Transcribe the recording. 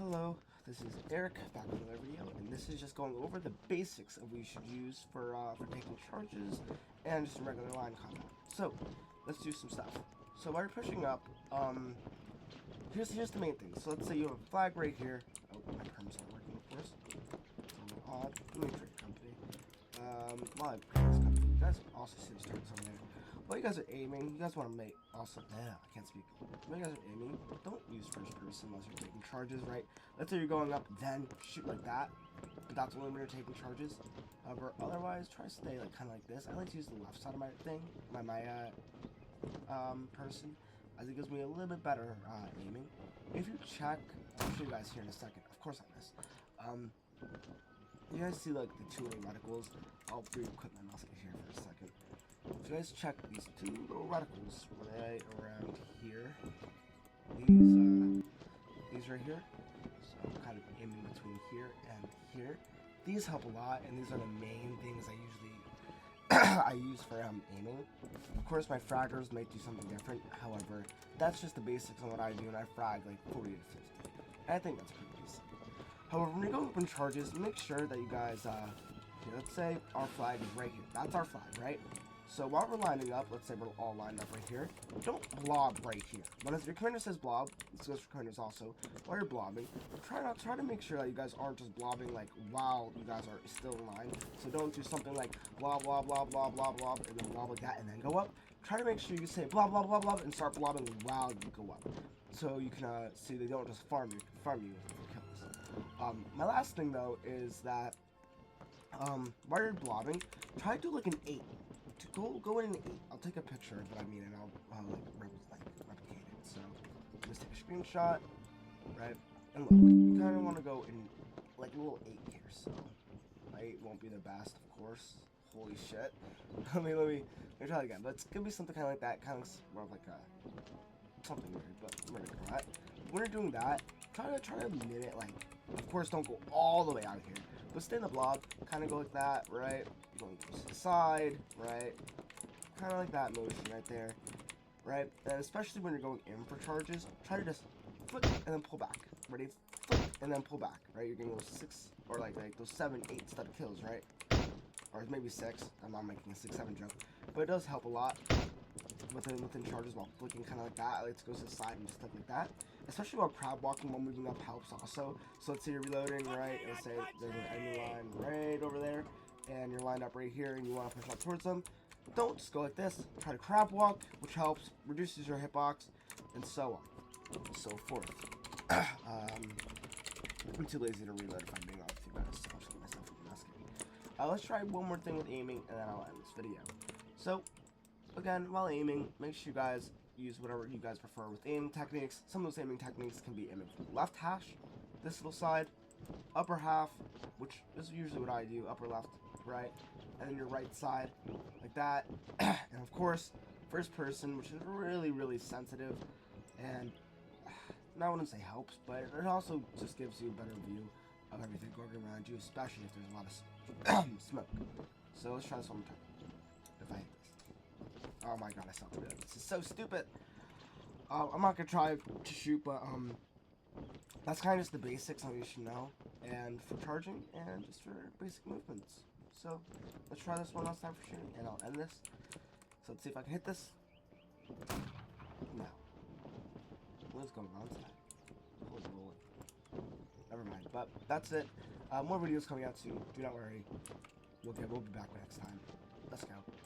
Hello, this is Eric back with another video, and this is just going over the basics of what you should use for taking charges and just regular line combat. So let's do some stuff. So while you're pushing up, here's the main thing. So let's say you have a flag right here. Oh, my perms aren't working, of course. So let me trade company. While I create this company, you guys also see the starts on there. While you guys are aiming, you guys want to make also. I can't speak. When you guys are aiming, don't use first person unless you're taking charges, right? Let's say you're going up, then shoot like that. But that's only when you're taking charges. However, otherwise, try to stay like kind of like this. I like to use the left side of my thing, my person, as it gives me a little bit better aiming. If you check, I'll show you guys here in a second. Of course, on this. You guys see like the two little reticles? I'll re-equip my musket here for a second. If you guys check these two little reticles right around here, these right here, so I'm kind of aiming between here and here. These help a lot, and these are the main things I usually I use for aiming. Of course, my fraggers may do something different. However, that's just the basics on what I do, and I frag like 40 to 50. And I think that's pretty decent. However, when you're going up in charges, make sure that you guys, let's say our flag is right here. That's our flag, right? So while we're lining up, let's say we're all lined up right here, don't blob right here. When your commander says blob, this goes for commanders also, while you're blobbing, try to make sure that you guys aren't just blobbing like while you guys are still in line. So don't do something like blah blah blah blah blah blah and then blob like that and then go up. Try to make sure you say blah blah blah blah and start blobbing while you go up. So you can see they don't just farm you for kills. My last thing though is that while you're blobbing, try to do like an 8. Go in an 8. I'll take a picture of what I mean and I'll replicate it. So just take a screenshot, right? And look, you kind of want to go in like a little 8 here. So my 8 won't be the best, of course. Holy shit. let me try it again. But it's gonna be something kind of like that, kind of more of like a something weird. But we're gonna do that. When you're doing that, try to mimic it. Like, of course, don't go all the way out here. But stay in the blob, kind of go like that, right? Going to the side, right? Kind of like that motion right there, right? And especially when you're going in for charges, try to just flip and then pull back. Ready? Flip and then pull back, right? You're getting those 6 or like those 7, 8 step kills, right? Or maybe 6. I'm not making a 6, 7 joke, but it does help a lot within charges while flicking kind of like that. I like to go to the side and stuff like that. Especially while crab walking while moving up helps also. So let's say you're reloading, right? Let's say there's an enemy line right over there, and you're lined up right here, and you want to push up towards them. Don't just go like this. Try to crab walk, which helps, reduces your hitbox, and so on, so forth. I'm too lazy to reload if I'm being honest with you guys, so I'll just get myself with the musket. Let's try one more thing with aiming, and then I'll end this video. So, again, while aiming, make sure you guys use whatever you guys prefer with aiming techniques. Some of those aiming techniques can be aiming from the left hash, this little side, upper half, which is usually what I do, upper left, right, and then your right side, like that. And of course, first person, which is really, really sensitive, and I wouldn't say helps, but it also just gives you a better view of everything going around you, especially if there's a lot of smoke. So let's try this one more time. If I hit this. Oh my god, I suck at it. This is so stupid. I'm not gonna try to shoot, but that's kind of just the basics that you should know, and for charging, and just for basic movements. So let's try this one last time for shooting, and I'll end this. So let's see if I can hit this. No. What is going on tonight? Holy moly. Never mind. But that's it. More videos coming out soon. Do not worry. We'll be back next time. Let's go.